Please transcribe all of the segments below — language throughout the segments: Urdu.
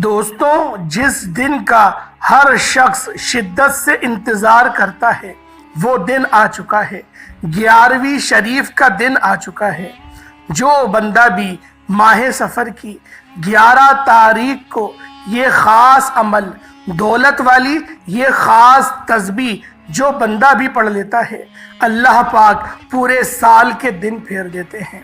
دوستوں، جس دن کا ہر شخص شدت سے انتظار کرتا ہے وہ دن آ چکا ہے۔ 11ویں شریف کا دن آ چکا ہے۔ جو بندہ بھی ماہ سفر کی 11 تاریخ کو یہ خاص عمل، دولت والی یہ خاص تسبیح جو بندہ بھی پڑھ لیتا ہے، اللہ پاک پورے سال کے دن پھیر دیتے ہیں۔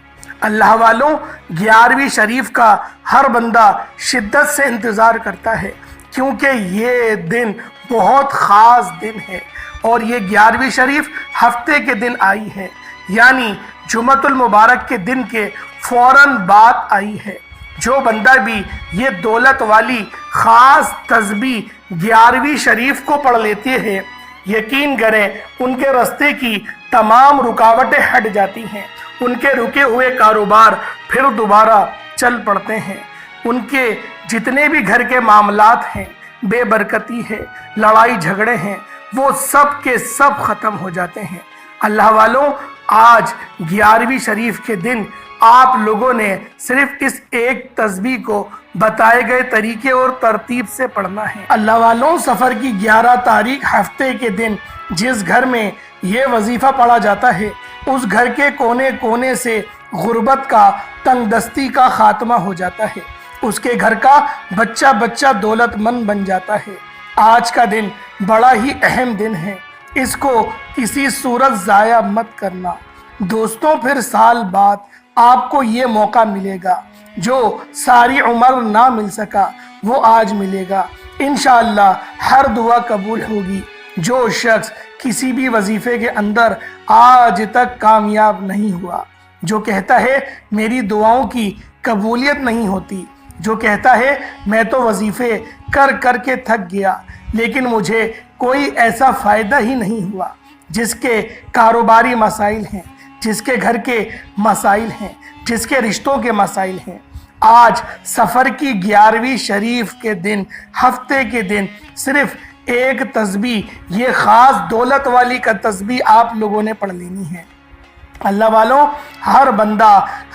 اللہ والوں، 11ویں شریف کا ہر بندہ شدت سے انتظار کرتا ہے، کیونکہ یہ دن بہت خاص دن ہے اور یہ 11ویں شریف ہفتے کے دن آئی ہے، یعنی جمعۃ المبارک کے دن کے فوراً بعد آئی ہے۔ جو بندہ بھی یہ دولت والی خاص تسبیح 11ویں شریف کو پڑھ لیتے ہیں، یقین کریں ان کے راستے کی تمام رکاوٹیں ہٹ جاتی ہیں، ان کے رکے ہوئے کاروبار پھر دوبارہ چل پڑتے ہیں، ان کے جتنے بھی گھر کے معاملات ہیں، بے برکتی ہے، لڑائی جھگڑے ہیں، وہ سب کے سب ختم ہو جاتے ہیں۔ اللہ والوں، آج 11ویں شریف کے دن آپ لوگوں نے صرف اس ایک تسبیح کو بتائے گئے طریقے اور ترتیب سے پڑھنا ہے۔ اللہ والوں، سفر کی 11 تاریخ ہفتے کے دن جس گھر میں یہ وظیفہ پڑھا جاتا ہے، اس گھر کے کونے کونے سے غربت کا، تنگ دستی کا خاتمہ ہو جاتا ہے، اس کے گھر کا بچہ بچہ دولت مند بن جاتا ہے۔ آج کا دن بڑا ہی اہم دن ہے، اس کو کسی صورت ضائع مت کرنا۔ دوستوں، پھر سال بعد آپ کو یہ موقع ملے گا جو ساری عمر نہ مل سکا، وہ آج ملے گا۔ انشاءاللہ ہر دعا قبول ہوگی۔ جو شخص کسی بھی وظیفے کے اندر آج تک کامیاب نہیں ہوا، جو کہتا ہے میری دعاؤں کی قبولیت نہیں ہوتی، جو کہتا ہے میں تو وظیفے کر کر کے تھک گیا لیکن مجھے کوئی ایسا فائدہ ہی نہیں ہوا، جس کے کاروباری مسائل ہیں، جس کے گھر کے مسائل ہیں، جس کے رشتوں کے مسائل ہیں، آج سفر کی 11ویں شریف کے دن، ہفتے کے دن، صرف ایک تسبیح، یہ خاص دولت والی کا تسبیح آپ لوگوں نے پڑھ لینی ہے۔ اللہ والوں،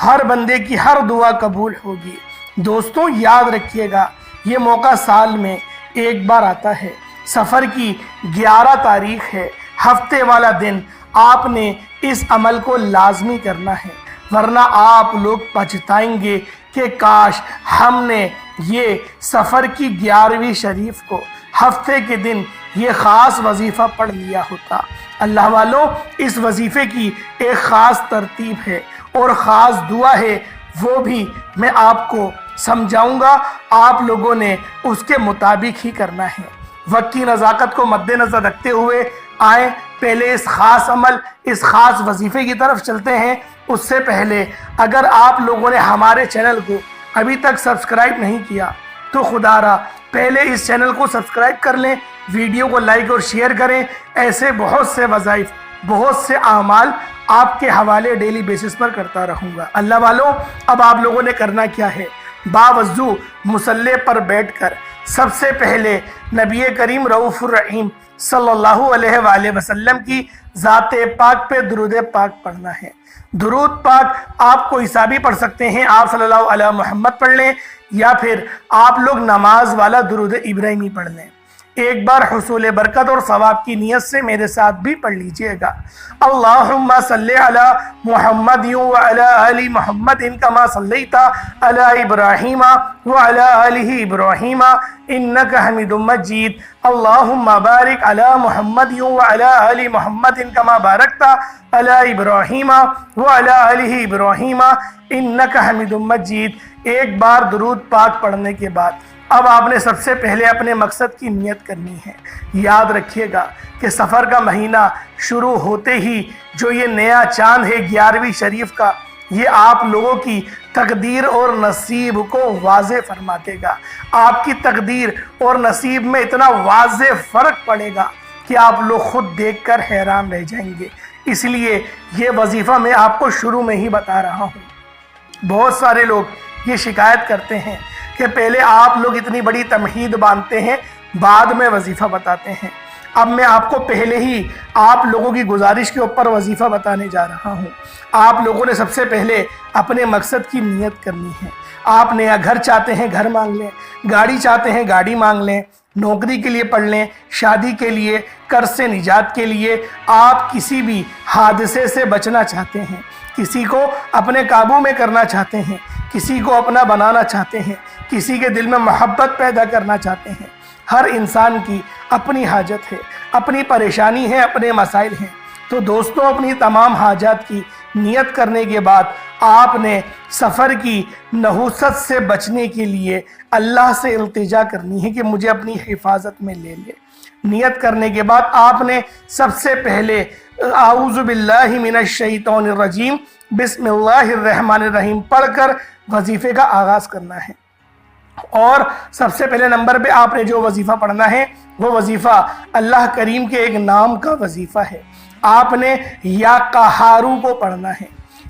ہر بندے کی ہر دعا قبول ہوگی۔ دوستوں، یاد رکھیے گا، یہ موقع سال میں ایک بار آتا ہے۔ سفر کی 11 تاریخ ہے، ہفتے والا دن، آپ نے اس عمل کو لازمی کرنا ہے، ورنہ آپ لوگ پچھتائیں گے کہ کاش ہم نے یہ سفر کی 11ویں شریف کو ہفتے کے دن یہ خاص وظیفہ پڑھ لیا ہوتا۔ اللہ والوں، اس وظیفے کی ایک خاص ترتیب ہے اور خاص دعا ہے، وہ بھی میں آپ کو سمجھاؤں گا، آپ لوگوں نے اس کے مطابق ہی کرنا ہے۔ وقت کی نزاکت کو مد نظر رکھتے ہوئے آئیں پہلے اس خاص عمل، اس خاص وظیفے کی طرف چلتے ہیں۔ اس سے پہلے اگر آپ لوگوں نے ہمارے چینل کو ابھی تک سبسکرائب نہیں کیا تو خدا را پہلے اس چینل کو سبسکرائب کر لیں، ویڈیو کو لائک اور شیئر کریں۔ ایسے بہت سے وظائف، بہت سے اعمال آپ کے حوالے ڈیلی بیسس پر کرتا رہوں گا۔ اللہ والوں، اب آپ لوگوں نے کرنا کیا ہے؟ باوضو مصلی پر بیٹھ کر سب سے پہلے نبی کریم رؤوف الرحیم صلی اللہ علیہ وآلہ وسلم کی ذات پاک پہ درود پاک پڑھنا ہے۔ درود پاک آپ کو حسابی پڑھ سکتے ہیں، آپ صلی اللہ علیہ محمد پڑھ لیں، یا پھر آپ لوگ نماز والا درود ابراہیمی پڑھ لیں۔ ایک بار حصول برکت اور ثواب کی نیت سے میرے ساتھ بھی پڑھ لیجئے گا۔ اللہم صلی علی محمد وعلی آل محمد کما صلیت علی ابراہیم وعلی آل ابراہیم انک حمید مجید۔ اللہم بارک علی محمد وعلی آل محمد کما بارکت علی ابراہیم وعلی آل ابراہیم انک حمید مجید۔ ایک بار درود پاک پڑھنے کے بعد اب آپ نے سب سے پہلے اپنے مقصد کی نیت کرنی ہے۔ یاد رکھیے گا کہ سفر کا مہینہ شروع ہوتے ہی جو یہ نیا چاند ہے 11ویں شریف کا، یہ آپ لوگوں کی تقدیر اور نصیب کو واضح فرماتے گا۔ آپ کی تقدیر اور نصیب میں اتنا واضح فرق پڑے گا کہ آپ لوگ خود دیکھ کر حیران رہ جائیں گے۔ اس لیے یہ وظیفہ میں آپ کو شروع میں ہی بتا رہا ہوں۔ بہت سارے لوگ یہ شکایت کرتے ہیں کہ پہلے آپ لوگ اتنی بڑی تمہید باندھتے ہیں، بعد میں وظیفہ بتاتے ہیں۔ اب میں آپ کو پہلے ہی آپ لوگوں کی گزارش کے اوپر وظیفہ بتانے جا رہا ہوں۔ آپ لوگوں نے سب سے پہلے اپنے مقصد کی نیت کرنی ہے۔ آپ نیا گھر چاہتے ہیں گھر مانگ لیں، گاڑی چاہتے ہیں گاڑی مانگ لیں، نوکری کے لیے پڑھ لیں، شادی کے لیے، قرض سے نجات کے لیے، آپ کسی بھی حادثے سے بچنا چاہتے ہیں، کسی کو اپنے قابو میں کرنا چاہتے ہیں، کسی کو اپنا بنانا چاہتے ہیں، کسی کے دل میں محبت پیدا کرنا چاہتے ہیں۔ ہر انسان کی اپنی حاجت ہے، اپنی پریشانی ہے، اپنے مسائل ہیں۔ تو دوستوں، اپنی تمام حاجات کی نیت کرنے کے بعد آپ نے سفر کی نحوست سے بچنے کے لیے اللہ سے التجا کرنی ہے کہ مجھے اپنی حفاظت میں لے لے۔ نیت کرنے کے بعد آپ نے سب سے پہلے اعوذ باللہ من الشیطان الرجیم بسم اللہ الرحمن الرحیم پڑھ کر وظیفے کا آغاز کرنا ہے۔ اور سب سے پہلے نمبر پہ آپ نے جو وظیفہ پڑھنا ہے وہ وظیفہ اللہ کریم کے ایک نام کا وظیفہ ہے۔ آپ نے یا قہارو کو پڑھنا ہے۔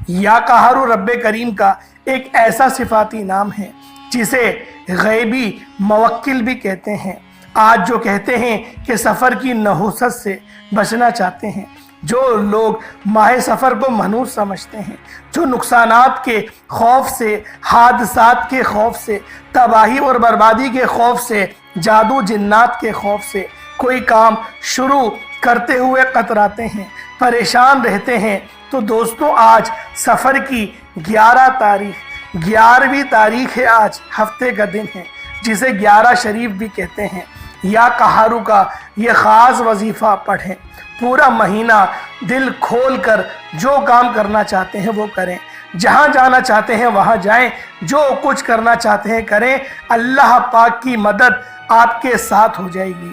یا قہارو رب کریم کا ایک ایسا صفاتی نام ہے جسے غیبی موکل بھی کہتے ہیں۔ آج جو کہتے ہیں کہ سفر کی نحوست سے بچنا چاہتے ہیں، جو لوگ ماہ سفر کو منحوس سمجھتے ہیں، جو نقصانات کے خوف سے، حادثات کے خوف سے، تباہی اور بربادی کے خوف سے، جادو جنات کے خوف سے کوئی کام شروع کرتے ہوئے قطراتے ہیں، پریشان رہتے ہیں، تو دوستوں آج سفر کی 11ویں تاریخ ہے، آج ہفتے کا دن ہے جسے 11 شریف بھی کہتے ہیں۔ یا قہارو کا یہ خاص وظیفہ پڑھیں، پورا مہینہ دل کھول کر جو کام کرنا چاہتے ہیں وہ کریں، جہاں جانا چاہتے ہیں وہاں جائیں، جو کچھ کرنا چاہتے ہیں کریں، اللہ پاک کی مدد آپ کے ساتھ ہو جائے گی۔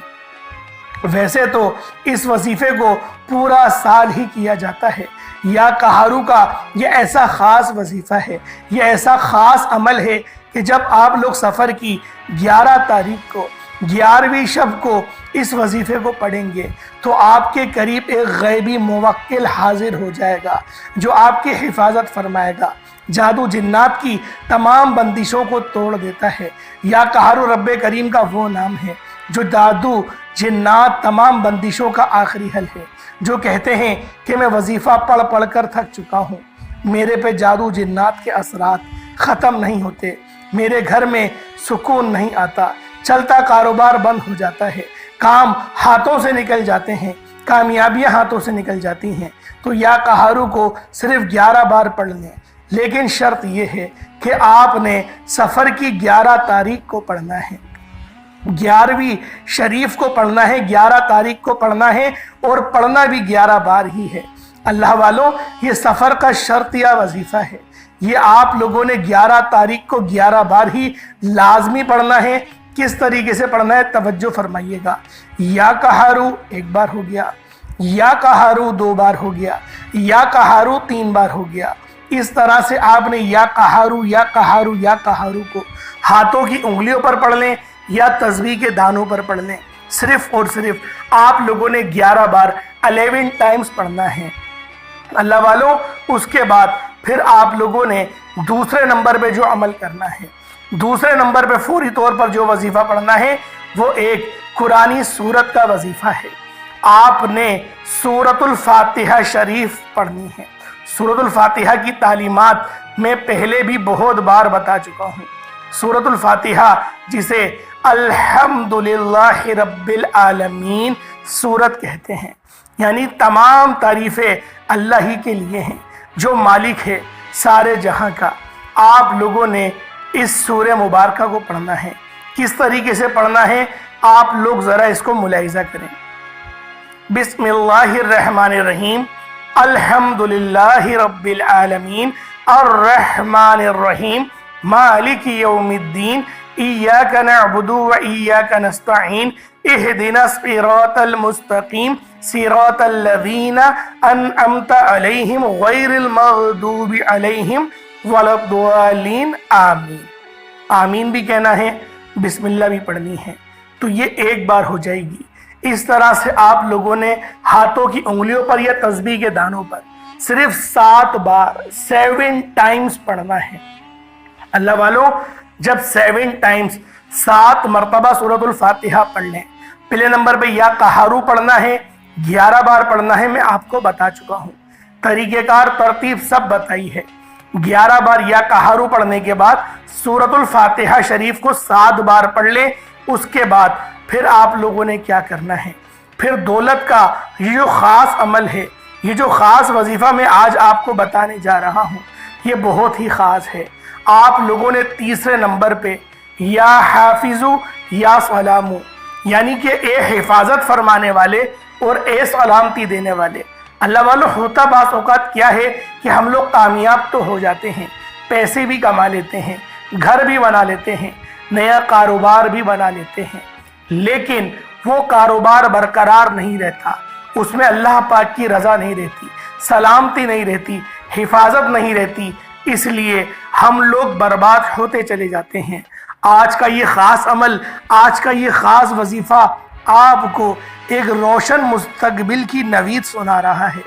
ویسے تو اس وظیفے کو پورا سال ہی کیا جاتا ہے۔ یا قہارو کا یہ ایسا خاص وظیفہ ہے، یہ ایسا خاص عمل ہے کہ جب آپ لوگ سفر کی 11 تاریخ کو، 11ویں شب کو اس وظیفے کو پڑھیں گے تو آپ کے قریب ایک غیبی موکل حاضر ہو جائے گا جو آپ کی حفاظت فرمائے گا، جادو جنات کی تمام بندشوں کو توڑ دیتا ہے۔ یا قہارو رب کریم کا وہ نام ہے جو جادو جنات تمام بندشوں کا آخری حل ہے۔ جو کہتے ہیں کہ میں وظیفہ پڑھ پڑھ کر تھک چکا ہوں، میرے پہ جادو جنات کے اثرات ختم نہیں ہوتے، میرے گھر میں سکون نہیں آتا، چلتا کاروبار بند ہو جاتا ہے، کام ہاتھوں سے نکل جاتے ہیں، کامیابیاں ہاتھوں سے نکل جاتی ہیں، تو یا قہارو کو صرف 11 بار پڑھ لیں، لیکن شرط یہ ہے کہ آپ نے سفر کی 11 تاریخ کو پڑھنا ہے، 11ویں شریف کو پڑھنا ہے، 11 تاریخ کو پڑھنا ہے، اور پڑھنا بھی 11 بار ہی ہے۔ اللہ والوں، یہ سفر کا شرطیہ وظیفہ ہے، یہ آپ لوگوں نے 11 تاریخ کو 11 بار ہی لازمی پڑھنا ہے۔ کس طریقے سے پڑھنا ہے توجہ فرمائیے گا۔ یا قہارو 1 بار ہو گیا، یا قہارو 2 بار ہو گیا، یا قہارو 3 بار ہو گیا۔ اس طرح سے آپ نے یا قہارو یا قہارو یا قہارو کو ہاتھوں کی انگلیوں پر پڑھ لیں یا تسبیح کے دانوں پر پڑھ لیں، صرف اور صرف آپ لوگوں نے 11 بار 11 ٹائمز پڑھنا ہے۔ اللہ والوں، اس کے بعد پھر آپ لوگوں نے دوسرے نمبر پہ جو عمل کرنا ہے، دوسرے نمبر پہ فوری طور پر جو وظیفہ پڑھنا ہے وہ ایک قرآنی سورت کا وظیفہ ہے۔ آپ نے سورۃ الفاتحہ شریف پڑھنی ہے۔ سورۃ الفاتحہ کی تعلیمات میں پہلے بھی بہت بار بتا چکا ہوں۔ سورۃ الفاتحہ جسے الحمدللہ رب العالمین سورت کہتے ہیں، یعنی تمام تعریفیں اللہ ہی کے لیے ہیں جو مالک ہے سارے جہاں کا۔ آپ لوگوں نے اس سورہ مبارکہ کو پڑھنا ہے۔ کس طریقے سے پڑھنا ہے آپ لوگ ذرا اس کو ملاحظہ کریں۔ بسم اللہ الرحمن الرحیم، الحمدللہ رب العالمین، الرحمن الرحیم، مالک یوم الدین، ایاک نعبد و ایاک نستعین، اہدنا الصراط المستقیم، صراط الذین انعمت علیہم غیر المغضوب علیہم ولا الضالین، آمین۔ آمین بھی کہنا ہے، بسم اللہ بھی پڑھنی ہے، تو یہ 1 بار ہو جائے گی۔ اس طرح سے آپ لوگوں نے ہاتھوں کی انگلیوں پر یا تسبیح کے دانوں پر صرف 7 بار 7 ٹائمز پڑھنا ہے۔ اللہ والوں، جب 7 ٹائمز 7 مرتبہ سورۃ الفاتحہ پڑھ لیں پہلے نمبر پہ یا قہارو پڑھنا ہے، 11 بار پڑھنا ہے، میں آپ کو بتا چکا ہوں، طریقہ کار ترتیب سب بتائی ہے۔ 11 بار یا قہارو پڑھنے کے بعد سورۃ الفاتحہ شریف کو 7 بار پڑھ لیں۔ اس کے بعد پھر آپ لوگوں نے کیا کرنا ہے، پھر دولت کا یہ جو خاص عمل ہے، یہ جو خاص وظیفہ میں آج آپ کو بتانے جا رہا ہوں، یہ بہت ہی خاص ہے۔ آپ لوگوں نے تیسرے نمبر پہ یا حافظو یا سلامو، یعنی کہ اے حفاظت فرمانے والے اور اے سلامتی دینے والے۔ اللہ والو، ہوتا بعض اوقات کیا ہے کہ ہم لوگ کامیاب تو ہو جاتے ہیں، پیسے بھی کما لیتے ہیں، گھر بھی بنا لیتے ہیں، نیا کاروبار بھی بنا لیتے ہیں، لیکن وہ کاروبار برقرار نہیں رہتا، اس میں اللہ پاک کی رضا نہیں رہتی، سلامتی نہیں رہتی، حفاظت نہیں رہتی، اس لیے ہم لوگ برباد ہوتے چلے جاتے ہیں۔ آج کا یہ خاص عمل، آج کا یہ خاص وظیفہ آپ کو ایک روشن مستقبل کی نوید سنا رہا ہے۔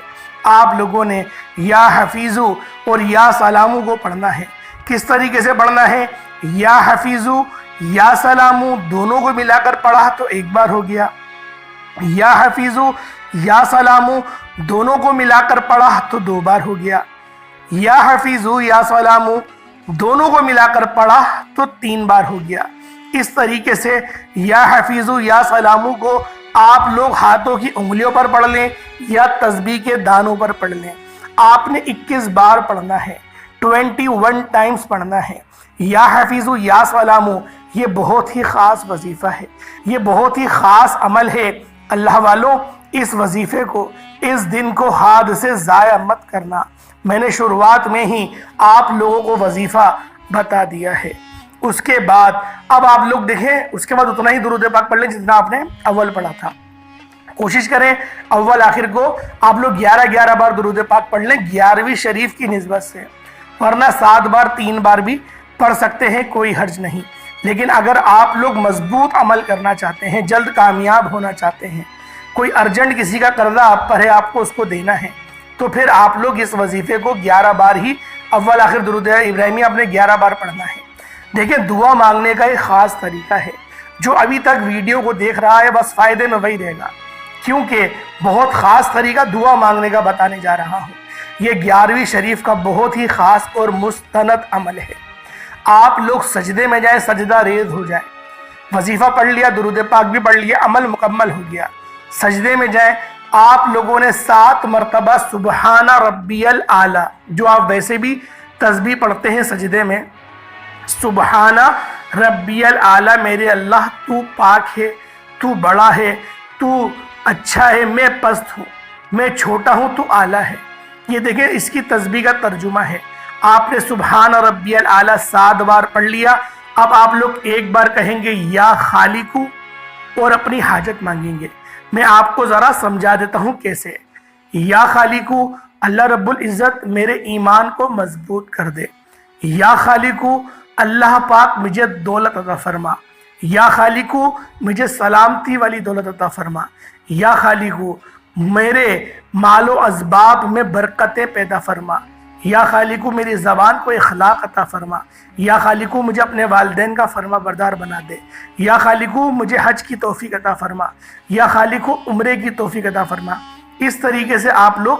آپ لوگوں نے یا حفیظو اور یا سلامو کو پڑھنا ہے۔ کس طریقے سے پڑھنا ہے؟ یا حفیظو یا سلامو دونوں کو ملا کر پڑھا تو 1 بار ہو گیا، یا حفیظو یا سلامو دونوں کو ملا کر پڑھا تو 2 بار ہو گیا، یا حفیظو یا سلامو دونوں کو ملا کر پڑھا تو 3 بار ہو گیا۔ اس طریقے سے یا حفیظو یا سلامو کو آپ لوگ ہاتھوں کی انگلیوں پر پڑھ لیں یا تسبیح کے دانوں پر پڑھ لیں۔ آپ نے 21 بار پڑھنا ہے، 21 ٹائمز پڑھنا ہے۔ یا حفیظو یا سلامو یہ بہت ہی خاص وظیفہ ہے، یہ بہت ہی خاص عمل ہے۔ اللہ والوں، اس وظیفے کو، اس دن کو حد سے ضائع مت کرنا۔ میں نے شروعات میں ہی آپ لوگوں کو وظیفہ بتا دیا ہے۔ اس کے بعد اب آپ لوگ دیکھیں، اس کے بعد اتنا ہی درود پاک پڑھ لیں جتنا آپ نے اول پڑھا تھا۔ کوشش کریں اول آخر کو آپ لوگ 11 بار درود پاک پڑھ لیں 11ویں شریف کی نسبت سے، ورنہ 7 بار 3 بار بھی پڑھ سکتے ہیں، کوئی حرج نہیں۔ لیکن اگر آپ لوگ مضبوط عمل کرنا چاہتے ہیں، جلد کامیاب ہونا چاہتے ہیں، کوئی ارجنٹ کسی کا قرضہ آپ پر ہے، آپ کو اس کو دینا ہے، تو پھر آپ لوگ اس وظیفے کو 11 بار ہی اول آخر درود ابراہیمی آپ نے 11 بار پڑھنا ہے۔ دیکھیں، دعا مانگنے کا ایک خاص طریقہ ہے۔ جو ابھی تک ویڈیو کو دیکھ رہا ہے بس فائدے میں وہی رہے گا، کیونکہ بہت خاص طریقہ دعا مانگنے کا بتانے جا رہا ہوں۔ یہ 11ویں شریف کا بہت ہی خاص اور مستند عمل ہے۔ آپ لوگ سجدے میں جائیں، سجدہ ریز ہو جائیں، وظیفہ پڑھ لیا، درود پاک بھی پڑھ لیا، عمل مکمل ہو گیا، سجدے میں جائیں، آپ لوگوں نے 7 مرتبہ سبحان ربی الاعلیٰ، جو آپ ویسے بھی تسبیح پڑھتے ہیں سجدے میں، سبحان ربی الاعلیٰ، میرے اللہ تو پاک ہے، تو بڑا ہے، تو اچھا ہے، میں پست ہوں، میں چھوٹا ہوں، تو اعلیٰ ہے۔ یہ دیکھیں، اس کی تسبیح کا ترجمہ ہے۔ آپ نے سبحان ربی الاعلیٰ 7 بار پڑھ لیا۔ اب آپ لوگ 1 بار کہیں گے یا خالقو اور اپنی حاجت مانگیں گے۔ میں آپ کو ذرا سمجھا دیتا ہوں کیسے۔ یا خالقو، اللہ رب العزت میرے ایمان کو مضبوط کر دے۔ یا خالقو، اللہ پاک مجھے دولت عطا فرما۔ یا خالقو، مجھے سلامتی والی دولت عطا فرما۔ یا خالقو، میرے مال و اسباب میں برکتیں پیدا فرما۔ یا خالقو، میری زبان کو اخلاق عطا فرما۔ یا خالقو، مجھے اپنے والدین کا فرما بردار بنا دے۔ یا خالقو، مجھے حج کی توفیق عطا فرما۔ یا خالقو، عمرے کی توفیق عطا فرما۔ اس طریقے سے آپ لوگ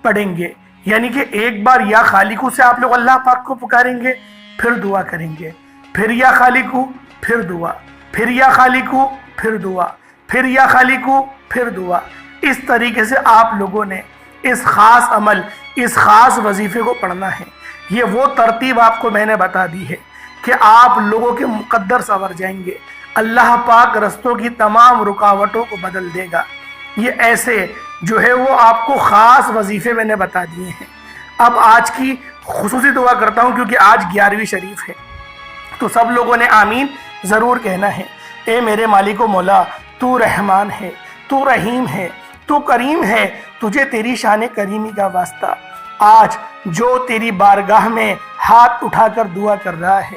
پڑھیں گے، یعنی کہ 1 بار یا خالقو سے آپ لوگ اللہ پاک کو پکاریں گے، پھر دعا کریں گے، پھر یا خالقو، پھر دعا، پھر یا خالقو، پھر دعا، پھر یا خالقو، پھر دعا۔ اس طریقے سے آپ لوگوں نے اس خاص عمل، اس خاص وظیفے کو پڑھنا ہے۔ یہ وہ ترتیب آپ کو میں نے بتا دی ہے کہ آپ لوگوں کے مقدر سنور جائیں گے، اللہ پاک رستوں کی تمام رکاوٹوں کو بدل دے گا۔ یہ ایسے جو ہے وہ آپ کو خاص وظیفے میں نے بتا دیے ہیں۔ اب آج کی خصوصی دعا کرتا ہوں کیونکہ آج 11ویں شریف ہے، تو سب لوگوں نے آمین ضرور کہنا ہے۔ اے میرے مالک و مولا، تو رحمان ہے، تو رحیم ہے، تو کریم ہے، تجھے تیری شان کریمی کا واسطہ۔ آج جو تیری بارگاہ میں ہاتھ اٹھا کر دعا کر رہا ہے،